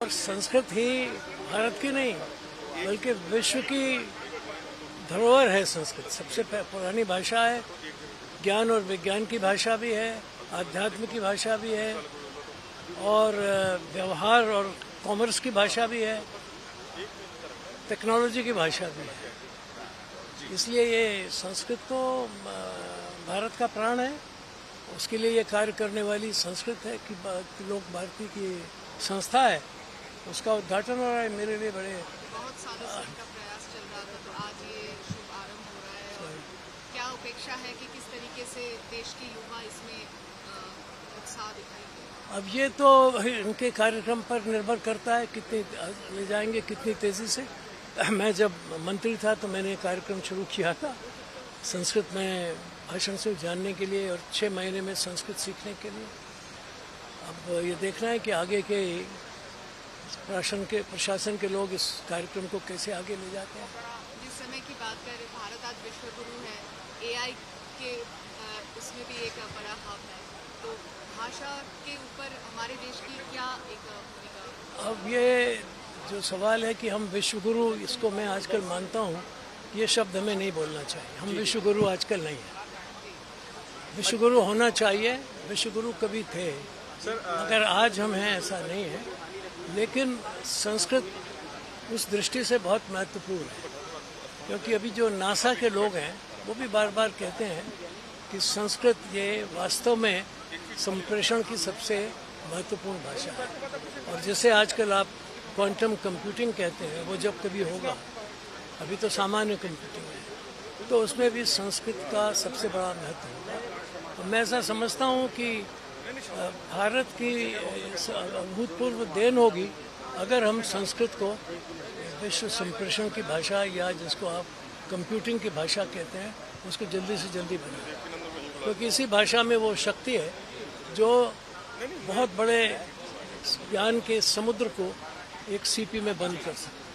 और संस्कृत ही भारत की नहीं बल्कि विश्व की धरोहर है। संस्कृत सबसे पुरानी भाषा है, ज्ञान और विज्ञान की भाषा भी है, आध्यात्म की भाषा भी है और व्यवहार और कॉमर्स की भाषा भी है, टेक्नोलॉजी की भाषा भी है। इसलिए ये संस्कृत तो भारत का प्राण है। उसके लिए ये कार्य करने वाली संस्कृत है कि लोक भारती की संस्था है, उसका उद्घाटन हो रहा है। मेरे लिए बड़े बहुत सालों से इनका प्रयास चल रहा था, तो आज ये शुभ आरंभ हो रहा है। और क्या अपेक्षा है कि किस तरीके से देश की युवा इसमें उत्साह दिखाएंगे? अब ये तो इनके कार्यक्रम पर निर्भर करता है कितनी ले जाएंगे, कितनी तेजी से। मैं जब मंत्री था तो मैंने कार्यक्रम शुरू किया था संस्कृत में भाषण से जानने के लिए और 6 महीने में संस्कृत सीखने के लिए। अब ये देखना है कि आगे के प्रशासन के लोग इस कार्यक्रम को कैसे आगे ले जाते हैं। जिस समय की बात करें, भारत आज विश्व गुरु है, एआई के उसमें भी एक बड़ा हाथ है, तो भाषा के ऊपर हमारे देश की क्या एक भूमिका? अब ये जो सवाल है कि हम विश्व गुरु, इसको मैं आजकल मानता हूँ, ये शब्द हमें नहीं बोलना चाहिए। हम विश्व गुरु आजकल नहीं है। विश्व गुरु होना चाहिए, विश्व गुरु कभी थे, मगर आज हम हैं ऐसा नहीं है। लेकिन संस्कृत उस दृष्टि से बहुत महत्वपूर्ण है, क्योंकि अभी जो नासा के लोग हैं वो भी बार बार कहते हैं कि संस्कृत ये वास्तव में संप्रेषण की सबसे महत्वपूर्ण भाषा है। और जैसे आजकल आप क्वांटम कंप्यूटिंग कहते हैं, वो जब कभी होगा, अभी तो सामान्य कंप्यूटिंग है, तो उसमें भी संस्कृत का सबसे बड़ा महत्व होगा। तो मैं ऐसा समझता हूँ कि भारत की अभूतपूर्व देन होगी अगर हम संस्कृत को विश्व संप्रेषण की भाषा, या जिसको आप कंप्यूटिंग की भाषा कहते हैं, उसको जल्दी से जल्दी बनाएं। क्योंकि इसी भाषा में वो शक्ति है जो बहुत बड़े ज्ञान के समुद्र को एक सीपी में बंद कर सकती है।